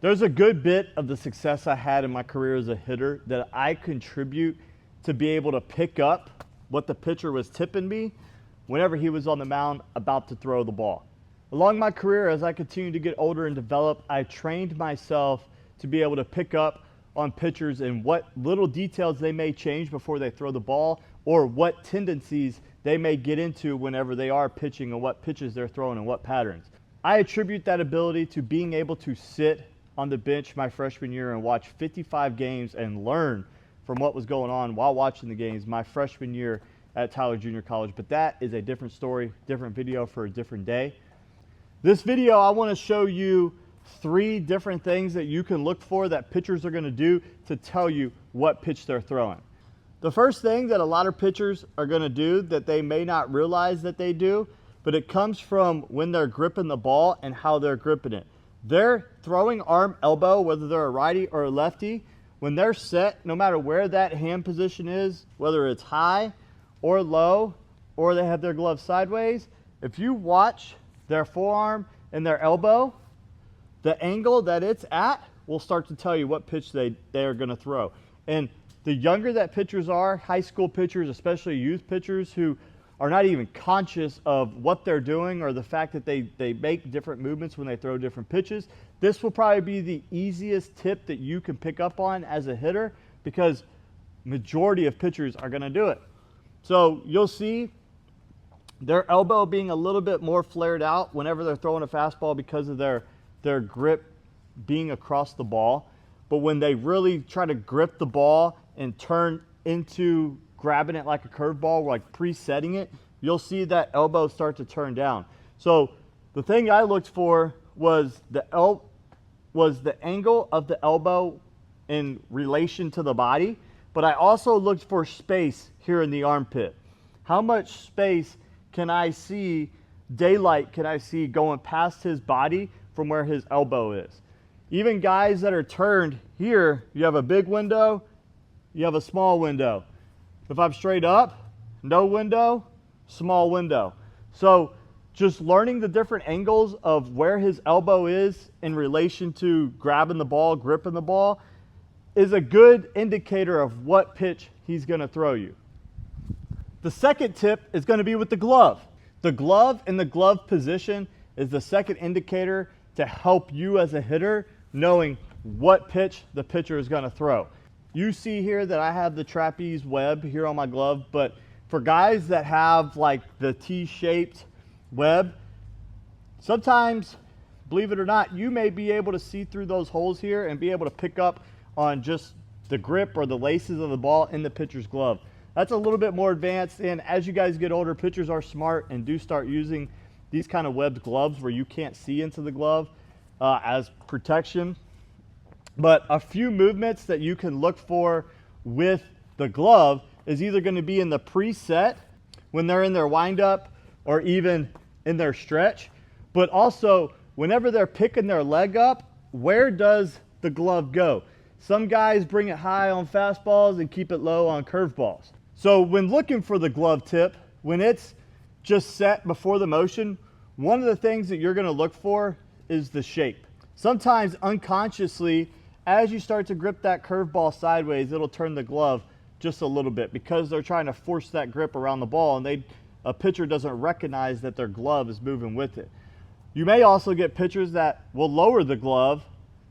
There's a good bit of the success I had in my career as a hitter that I contribute to be able to pick up what the pitcher was tipping me whenever he was on the mound about to throw the ball. Along my career, as I continued to get older and develop, I trained myself to be able to pick up on pitchers and what little details they may change before they throw the ball, or what tendencies they may get into whenever they are pitching, and what pitches they're throwing and what patterns. I attribute that ability to being able to sit on the bench my freshman year and watch 55 games and learn from what was going on while watching the games my freshman year at Tyler Junior College. But that is a different story, different video for a different day. This video, I want to show you 3 different things that you can look for that pitchers are going to do to tell you what pitch they're throwing. The first thing that a lot of pitchers are going to do that they may not realize that they do, but it comes from when they're gripping the ball and how they're gripping it. Their throwing arm elbow, whether they're a righty or a lefty, when they're set, no matter where that hand position is, whether it's high or low, or they have their glove sideways, if you watch their forearm and their elbow, the angle that it's at will start to tell you what pitch they are going to throw. And the younger that pitchers are, high school pitchers, especially youth pitchers who are not even conscious of what they're doing or the fact that they make different movements when they throw different pitches, this will probably be the easiest tip that you can pick up on as a hitter, because majority of pitchers are going to do it. So you'll see their elbow being a little bit more flared out whenever they're throwing a fastball because of their grip being across the ball. But when they really try to grip the ball and turn into grabbing it like a curveball, like presetting it, you'll see that elbow start to turn down. So the thing I looked for was the angle of the elbow in relation to the body, but I also looked for space here in the armpit. How much space can I see, daylight can I see going past his body from where his elbow is? Even guys that are turned here, you have a big window, you have a small window. If I'm straight up, no window, small window. So just learning the different angles of where his elbow is in relation to grabbing the ball, gripping the ball, is a good indicator of what pitch he's going to throw you. The second tip is going to be with the glove. The glove and the glove position is the second indicator to help you as a hitter knowing what pitch the pitcher is going to throw. You see here that I have the trapeze web here on my glove, but for guys that have like the T-shaped web, sometimes, believe it or not, you may be able to see through those holes here and be able to pick up on just the grip or the laces of the ball in the pitcher's glove. That's a little bit more advanced, and as you guys get older, pitchers are smart and do start using these kind of webbed gloves where you can't see into the glove as protection. But a few movements that you can look for with the glove is either going to be in the preset when they're in their windup or even in their stretch, but also whenever they're picking their leg up, where does the glove go? Some guys bring it high on fastballs and keep it low on curveballs. So when looking for the glove tip, when it's just set before the motion, one of the things that you're going to look for is the shape. Sometimes unconsciously, as you start to grip that curveball sideways, it'll turn the glove just a little bit because they're trying to force that grip around the ball, and a pitcher doesn't recognize that their glove is moving with it. You may also get pitchers that will lower the glove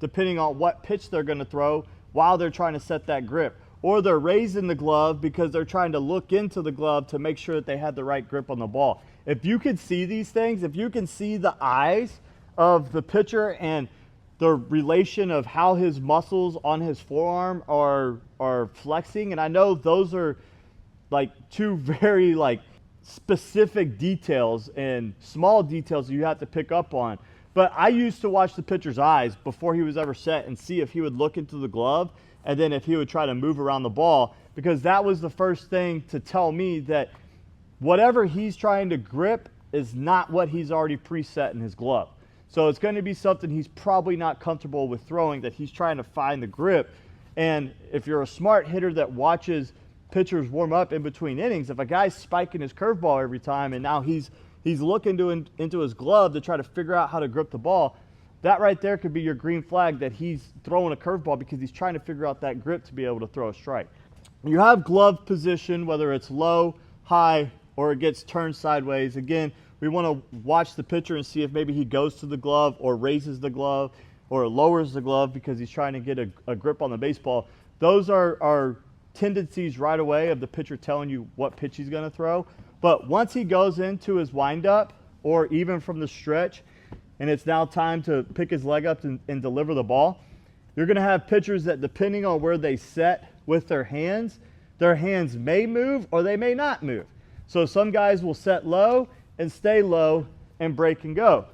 depending on what pitch they're going to throw while they're trying to set that grip. Or they're raising the glove because they're trying to look into the glove to make sure that they have the right grip on the ball. If you can see these things, if you can see the eyes of the pitcher and the relation of how his muscles on his forearm are flexing, and I know those are like two very like specific details and small details that you have to pick up on. But I used to watch the pitcher's eyes before he was ever set and see if he would look into the glove and then if he would try to move around the ball, because that was the first thing to tell me that whatever he's trying to grip is not what he's already preset in his glove. So it's going to be something he's probably not comfortable with throwing, that he's trying to find the grip. And if you're a smart hitter that watches pitchers warm up in between innings, if a guy's spiking his curveball every time and now he's looking into his glove to try to figure out how to grip the ball, that right there could be your green flag that he's throwing a curveball because he's trying to figure out that grip to be able to throw a strike. You have glove position, whether it's low, high, or it gets turned sideways. Again, we want to watch the pitcher and see if maybe he goes to the glove or raises the glove or lowers the glove because he's trying to get a grip on the baseball. Those are tendencies right away of the pitcher telling you what pitch he's going to throw. But once he goes into his windup or even from the stretch and it's now time to pick his leg up and deliver the ball, you're going to have pitchers that, depending on where they set with their hands may move or they may not move. So some guys will set low and stay low and break and go.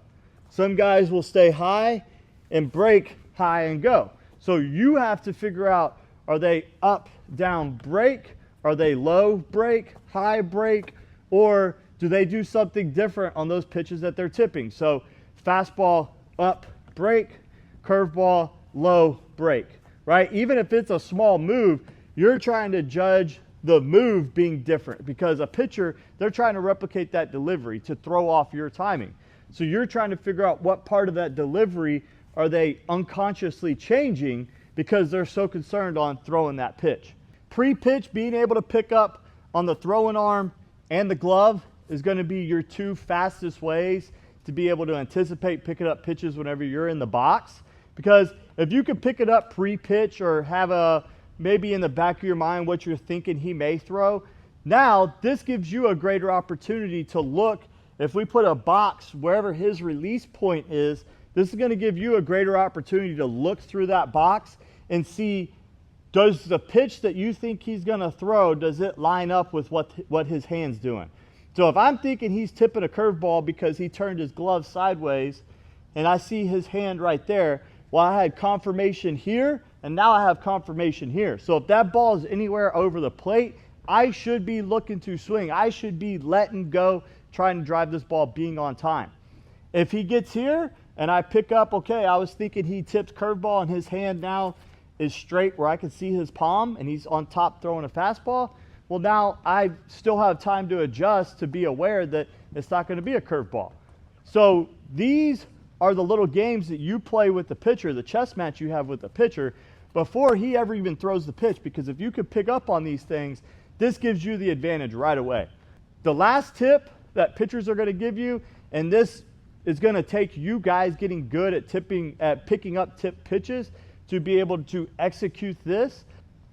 Some guys will stay high and break high and go. So you have to figure out, are they up, down, break? Are they low, break, high, break? Or do they do something different on those pitches that they're tipping? So fastball, up, break, curveball, low, break, right? Even if it's a small move, you're trying to judge the move being different because a pitcher, they're trying to replicate that delivery to throw off your timing. So you're trying to figure out what part of that delivery are they unconsciously changing because they're so concerned on throwing that pitch. Pre-pitch, being able to pick up on the throwing arm and the glove is going to be your two fastest ways to be able to anticipate picking up pitches whenever you're in the box. Because if you can pick it up pre-pitch or have maybe in the back of your mind what you're thinking he may throw, now this gives you a greater opportunity to look. If we put a box wherever his release point is, this is going to give you a greater opportunity to look through that box and see, does the pitch that you think he's going to throw, does it line up with what his hand's doing? So if I'm thinking he's tipping a curveball because he turned his glove sideways and I see his hand right there, well, I had confirmation here and now I have confirmation here. So if that ball is anywhere over the plate, I should be looking to swing. I should be letting go, trying to drive this ball, being on time. If he gets here and I pick up, okay, I was thinking he tipped curveball and his hand now is straight where I can see his palm and he's on top throwing a fastball, well, now I still have time to adjust to be aware that it's not going to be a curveball. So these are the little games that you play with the pitcher, the chess match you have with the pitcher before he ever even throws the pitch, because if you could pick up on these things, this gives you the advantage right away. The last tip that pitchers are going to give you, and this is going to take you guys getting good at picking up tip pitches to be able to execute this.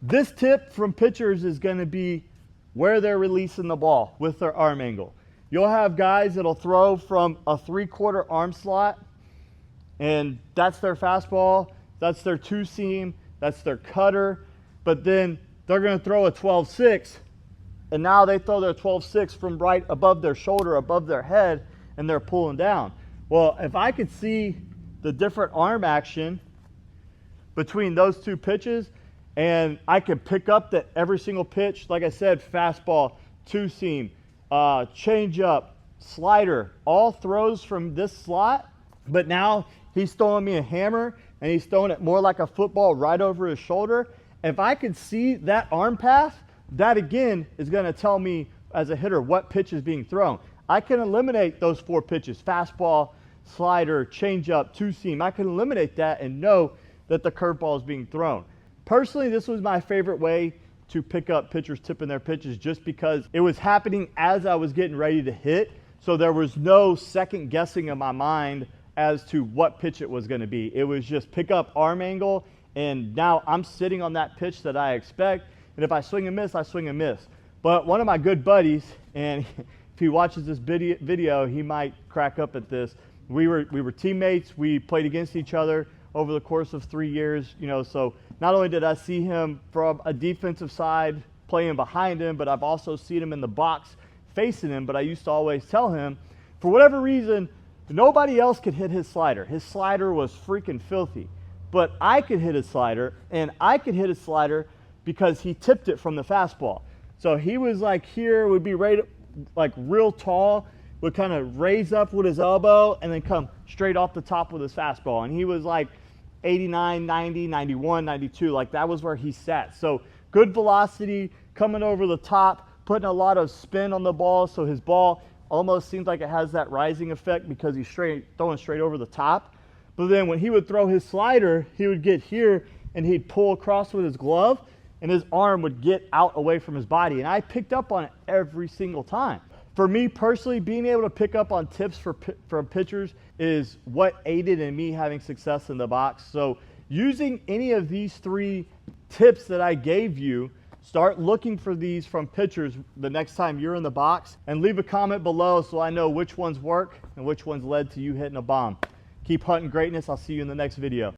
This tip from pitchers is going to be where they're releasing the ball with their arm angle. You'll have guys that'll throw from a 3/4 arm slot, and that's their fastball, that's their two seam, that's their cutter, but then they're going to throw a 12-6, and now they throw their 12-6 from right above their shoulder, above their head, and they're pulling down. Well, if I could see the different arm action between those two pitches, and I could pick up that every single pitch, like I said, fastball, two seam, change up, slider, all throws from this slot, but now he's throwing me a hammer and he's throwing it more like a football right over his shoulder. If I could see that arm path, that again is going to tell me as a hitter what pitch is being thrown. I can eliminate those 4 pitches, fastball, slider, changeup, two seam. I can eliminate that and know that the curveball is being thrown. Personally, this was my favorite way to pick up pitchers tipping their pitches just because it was happening as I was getting ready to hit. So there was no second guessing in my mind as to what pitch it was going to be. It was just pick up arm angle, and now I'm sitting on that pitch that I expect. And if I swing and miss, I swing and miss. But one of my good buddies, and if he watches this video, he might crack up at this. We were teammates. We played against each other over the course of 3 years, so not only did I see him from a defensive side playing behind him, but I've also seen him in the box facing him. But I used to always tell him, for whatever reason, nobody else could hit his slider. His slider was freaking filthy. But I could hit his slider, and I could hit his slider because he tipped it from the fastball. So he was like here, would be right, like real tall, would kind of raise up with his elbow and then come straight off the top with his fastball. And he was like 89, 90, 91, 92, like that was where he sat. So good velocity, coming over the top, putting a lot of spin on the ball, so his ball almost seems like it has that rising effect because he's throwing straight over the top. But then when he would throw his slider, he would get here and he'd pull across with his glove and his arm would get out away from his body. And I picked up on it every single time. For me personally, being able to pick up on tips from pitchers is what aided in me having success in the box. So using any of these 3 tips that I gave you, start looking for these from pitchers the next time you're in the box, and leave a comment below so I know which ones work and which ones led to you hitting a bomb. Keep hunting greatness. I'll see you in the next video.